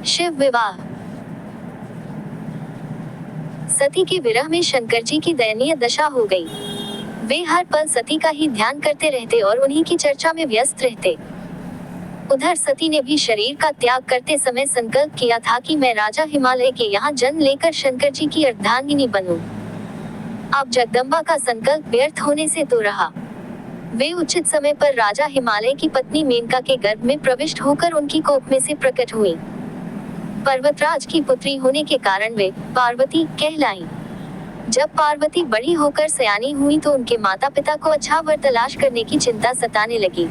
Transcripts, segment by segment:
शिव विवाह। सती के विरह में शंकर जी की दयनीय दशा हो गई। वे हर पल सती का ही ध्यान करते रहते और उन्हीं की चर्चा में व्यस्त रहते। उधर सती ने भी शरीर का त्याग करते समय संकल्प किया था कि मैं राजा हिमालय के यहाँ जन्म लेकर शंकर जी की अर्धांगिनी बनूं। अब जगदम्बा का संकल्प व्यर्थ होने से तो रहा। वे उचित समय पर राजा हिमालय की पत्नी मेनका के गर्भ में प्रविष्ट होकर उनकी कोख में से प्रकट हुई। पर्वतराज की पुत्री होने के कारण वे पार्वती कहलाईं। जब पार्वती बड़ी होकर सयानी हुई तो उनके माता पिता को अच्छा वर तलाश करने की चिंता सताने लगी।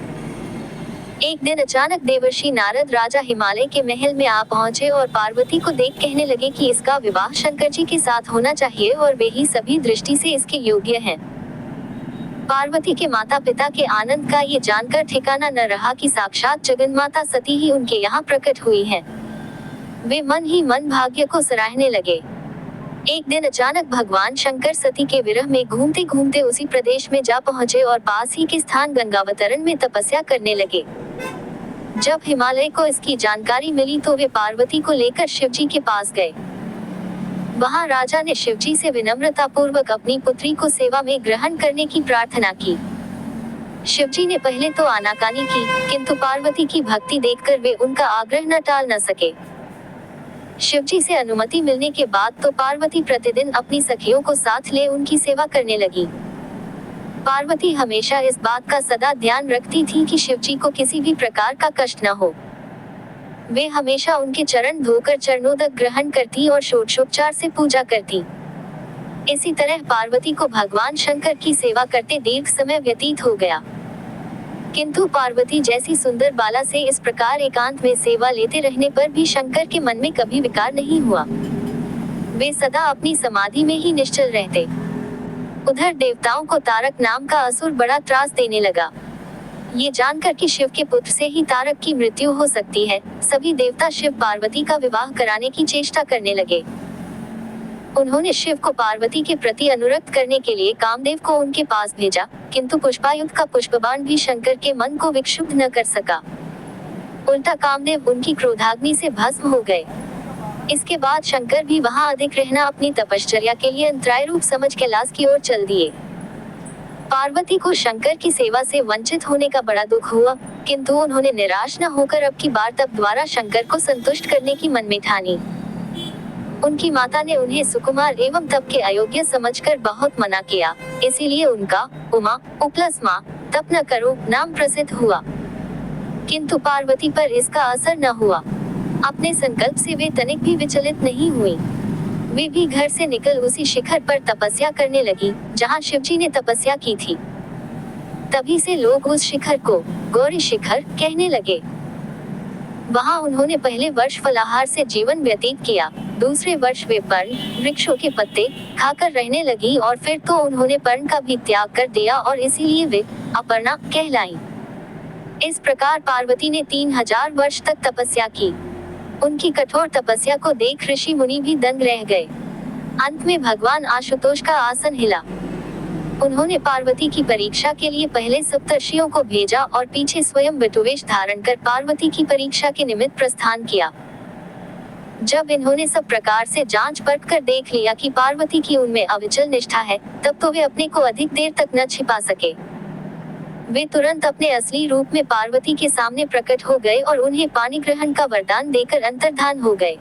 एक दिन अचानक देवर्षि नारद राजा हिमालय के महल में आ पहुंचे और पार्वती को देख कहने लगे कि इसका विवाह शंकर जी के साथ होना चाहिए और वे ही सभी दृष्टि से इसके योग्य हैं। पार्वती के माता पिता के आनंद का ये जानकर ठिकाना न रहा कि साक्षात जगन्माता सती ही उनके यहाँ प्रकट हुई हैं। वे मन ही मन भाग्य को सराहने लगे। एक दिन अचानक भगवान शंकर सती के विरह में घूमते घूमते उसी प्रदेश में जा पहुंचे और पास ही के स्थान गंगावतरण में तपस्या करने लगे। जब हिमालय को इसकी जानकारी मिली तो वे पार्वती को लेकर शिवजी के पास गए। वहां राजा ने शिवजी से विनम्रता पूर्वक अपनी पुत्री को सेवा में ग्रहण करने की प्रार्थना की। शिवजी ने पहले तो आनाकानी की, किंतु पार्वती की भक्ति देखकर वे उनका आग्रह न टाल न सके। शिवजी से अनुमति मिलने के बाद तो पार्वती प्रतिदिन अपनी सखियों को साथ ले उनकी सेवा करने लगी। पार्वती हमेशा इस बात का सदा ध्यान रखती थी कि शिवजी को किसी भी प्रकार का कष्ट न हो। वे हमेशा उनके चरण धोकर चरणोदक ग्रहण करती और षोडशोपचार से पूजा करती। इसी तरह पार्वती को भगवान शंकर की सेवा करते दीर्घ समय व्यतीत हो गया। किंतु पार्वती जैसी सुंदर बाला से इस प्रकार एकांत में सेवा लेते रहने पर भी शंकर के मन में कभी विकार नहीं हुआ। वे सदा अपनी समाधि में ही निश्चल रहते। उधर देवताओं को तारक नाम का असुर बड़ा त्रास देने लगा। ये जानकर कि शिव के पुत्र से ही तारक की मृत्यु हो सकती है, सभी देवता शिव पार्वती का विवाह कराने की चेष्टा करने लगे। उन्होंने शिव को पार्वती के प्रति अनुरक्त करने के लिए कामदेव को उनके पास भेजा, किंतु पुष्पायुक्त का पुष्पबाण भी शंकर के मन को विक्षुब्ध न कर सका। उल्टा कामदेव उनकी क्रोधाग्नि से भस्म हो गए। इसके बाद शंकर भी वहां अधिक रहना अपनी तपश्चर्या के लिए अंतराय रूप समझ कैलाश की ओर चल दिए। पार्वती को शंकर की सेवा से वंचित होने का बड़ा दुख हुआ, किंतु उन्होंने निराश न होकर अब की बार तप द्वारा शंकर को संतुष्ट करने की मन में ठानी। उनकी माता ने उन्हें सुकुमार एवं तप के अयोग्य समझकर बहुत मना किया, इसीलिए उनका उमा उपलस्मा तप न करो नाम प्रसिद्ध हुआ। किंतु पार्वती पर इसका असर न हुआ। अपने संकल्प से वे तनिक भी विचलित नहीं हुई। वे भी घर से निकल उसी शिखर पर तपस्या करने लगी जहां शिवजी ने तपस्या की थी। तभी से लोग उस शिखर को गौरी शिखर कहने लगे। वहां उन्होंने पहले वर्ष फलाहार से जीवन व्यतीत किया, दूसरे वर्ष वे पर्ण वृक्षों के पत्ते खाकर रहने लगी और फिर तो उन्होंने पर्ण का भी त्याग कर दिया और इसीलिए वे अपर्णा कहलाईं। इस प्रकार पार्वती ने 3000 वर्ष तक तपस्या की। उनकी कठोर तपस्या को देख ऋषि मुनि भी दंग रह गए। अंत में भगवान आशुतोष का आसन हिला। उन्होंने पार्वती की परीक्षा के लिए पहले सप्तर्षियों को भेजा और पीछे स्वयं विटुवेश धारण कर पार्वती की परीक्षा के निमित्त प्रस्थान किया। जब इन्होंने सब प्रकार से जांच परख कर देख लिया कि पार्वती की उनमें अविचल निष्ठा है, तब तो वे अपने को अधिक देर तक न छिपा सके। वे तुरंत अपने असली रूप में पार्वती के सामने प्रकट हो गए और उन्हें पानी ग्रहण का वरदान देकर अंतर्धान हो गए।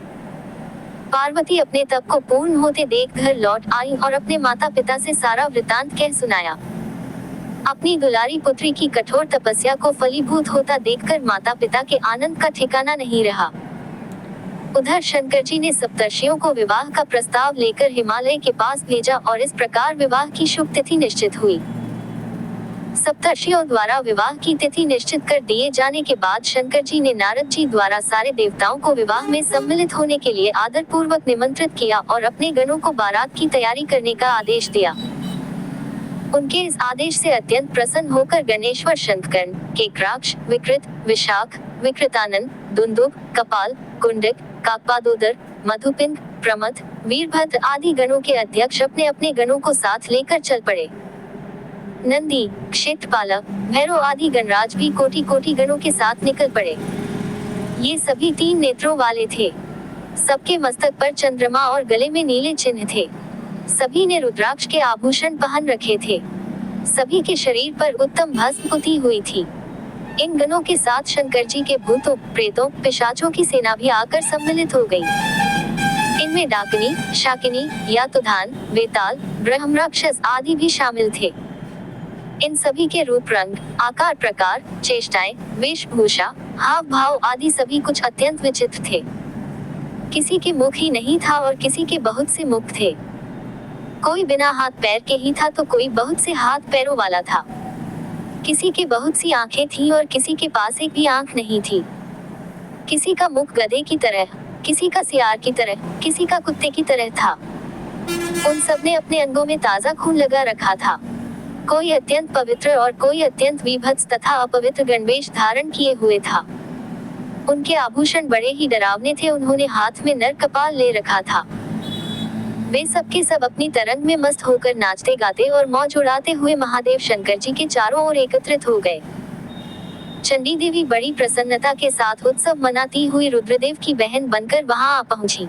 पार्वती अपने तप को पूर्ण होते देख घर लौट आई और अपने माता पिता से सारा वृतांत कह सुनाया। अपनी दुलारी पुत्री की कठोर तपस्या को फलीभूत होता देखकर माता पिता के आनंद का ठिकाना नहीं रहा। उधर शंकर जी ने सप्तर्षियों को विवाह का प्रस्ताव लेकर हिमालय के पास भेजा और इस प्रकार विवाह की शुभ तिथि निश्चित हुई। सप्तर्षियों द्वारा विवाह की तिथि निश्चित कर दिए जाने के बाद शंकर जी ने नारद जी द्वारा सारे देवताओं को विवाह में सम्मिलित होने के लिए आदर पूर्वक निमंत्रित किया और अपने गणों को बारात की तैयारी करने का आदेश दिया। उनके इस आदेश से अत्यंत प्रसन्न होकर गणेश्वर शंतकर्ण, केकराक्ष, विकृत, विशाख, विकृतानंद, दुंदुभ, कपाल, कुंडक, काकपादोदर, मधुपिंड, प्रमथ, वीरभद्र आदि गणों के अध्यक्ष अपने अपने गणों को साथ लेकर चल पड़े। नंदी, क्षेत्रपाला, भैरव आदि गणराज भी कोटि कोटि गणों के साथ निकल पड़े। ये सभी 3 नेत्रों वाले थे। सबके मस्तक पर चंद्रमा और गले में नीले चिन्ह थे। सभी ने रुद्राक्ष के आभूषण पहन रखे थे। सभी के शरीर पर उत्तम भस्म पुती हुई थी। इन गणों के साथ शंकर जी के भूतों, प्रेतों, पिशाचों की सेना भी आकर सम्मिलित हो गई। इनमें डाकिनी, शाकिनी, यातुधान, बेताल, ब्रह्मराक्षस आदि भी शामिल थे। इन सभी के रूप, रंग, आकार प्रकार, चेष्टाएं, वेशभूषा, हाव भाव आदि सभी कुछ अत्यंत विचित्र थे। किसी के मुख ही नहीं था और किसी के बहुत से मुख थे। कोई बिना हाथ पैर के ही था तो कोई बहुत से हाथ पैरों वाला था। किसी के बहुत सी आंखें थीं और किसी के पास एक भी आंख नहीं थी। किसी का मुख गधे की तरह, किसी का सियार की तरह, किसी का कुत्ते की तरह था। उन सब ने अपने अंगों में ताजा खून लगा रखा था। कोई अत्यंत पवित्र और कोई अत्यंत विभत्स तथा अपवित्र गणवेश धारण किए हुए था। उनके आभूषण बड़े ही डरावने थे। उन्होंने हाथ में नर कपाल ले रखा था। वे सबके सब अपनी तरंग में मस्त होकर नाचते गाते और मौज उड़ाते हुए महादेव शंकर जी के चारों ओर एकत्रित हो गए। चंडी देवी बड़ी प्रसन्नता के साथ उत्सव मनाती हुई रुद्रदेव की बहन बनकर वहां आ पहुंची।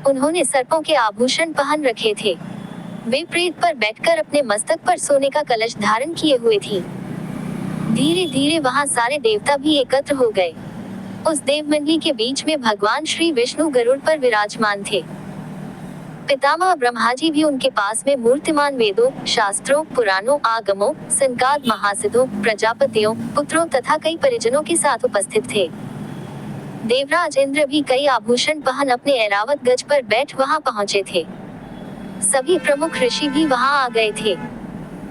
उन्होंने सर्पों के आभूषण पहन रखे थे। वे प्रेत पर बैठकर अपने मस्तक पर सोने का कलश धारण किए हुए थी। धीरे धीरे वहां सारे देवता भी एकत्र हो गए। उस देवमंडली के बीच में भगवान श्री विष्णु गरुड़ पर विराजमान थे। पितामह ब्रह्मा जी भी उनके पास में मूर्तिमान वेदों, शास्त्रों, पुराणों, आगमों, संकाद महासिद्धों, प्रजापतियों, पुत्रों तथा कई परिजनों के साथ उपस्थित थे। देवराज इंद्र भी कई आभूषण पहन अपने ऐरावत गज पर बैठ वहां पहुंचे थे। सभी प्रमुख ऋषि भी वहां आ गए थे।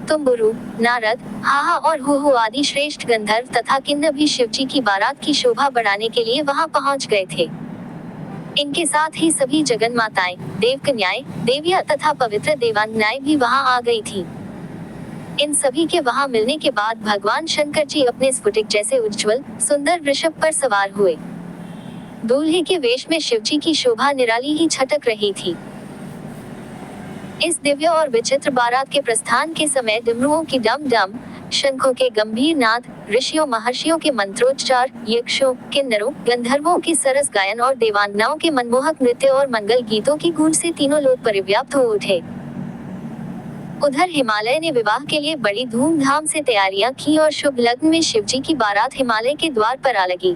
तुम्बुरु, नारद, हाहा और हुहु आदि श्रेष्ठ गंधर्व तथा किन्नर भी शिवजी की बारात की शोभा बढ़ाने के लिए वहां पहुंच गए थे। इनके साथ ही सभी जगन माताएं, देवकन्याएं, देवियां तथा पवित्र देवांगनाएं भी वहां आ गई थी। इन सभी के वहां मिलने के बाद भगवान शंकर जी अपने स्फटिक जैसे उज्ज्वल, सुंदर वृषभ पर सवार हुए। दूल्हे के वेश में शिवजी की शोभा निराली ही छटक रही थी। इस दिव्य और विचित्र बारात के प्रस्थान के समय डमरुओं की डम डम, शंखों के गंभीर नाद, ऋषियों महर्षियों के मंत्रोच्चार, यक्षों, किन्नरों, गंधर्वों के सरस गायन और देवांगनाओं के मनमोहक नृत्य और मंगल गीतों की गूंज से तीनों लोग परिव्याप्त हो उठे। उधर हिमालय ने विवाह के लिए बड़ी धूमधाम से तैयारियां की और शुभ लग्न में शिवजी की बारात हिमालय के द्वार पर आ लगी।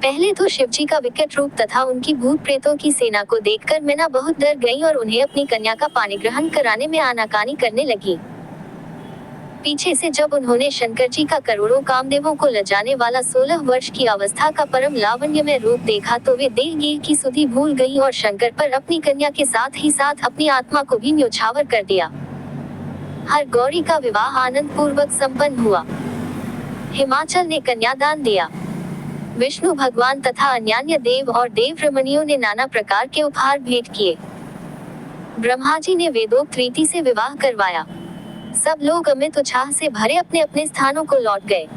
पहले तो शिवजी का विकट रूप तथा उनकी भूत प्रेतों की सेना को देखकर मीना बहुत डर गई और उन्हें अपनी कन्या का पानी ग्रहण कराने में आनाकानी करने लगी। पीछे से जब उन्होंने शंकर जी का करोड़ों कामदेवों को लजाने वाला 16 वर्ष की अवस्था का परम लावण्यमय रूप देखा तो वे देह गेह की सुधि भूल गई और शंकर पर अपनी कन्या के साथ ही साथ अपनी आत्मा को भी न्योछावर कर दिया। हर गौरी का विवाह आनंद पूर्वक संपन्न हुआ। हिमाचल ने कन्यादान दिया। विष्णु भगवान तथा अन्यान्य देव और देव रमणियों ने नाना प्रकार के उपहार भेंट किए। ब्रह्मा जी ने वेदोक्त रीति से विवाह करवाया। सब लोग अमित उत्साह से भरे अपने अपने स्थानों को लौट गए।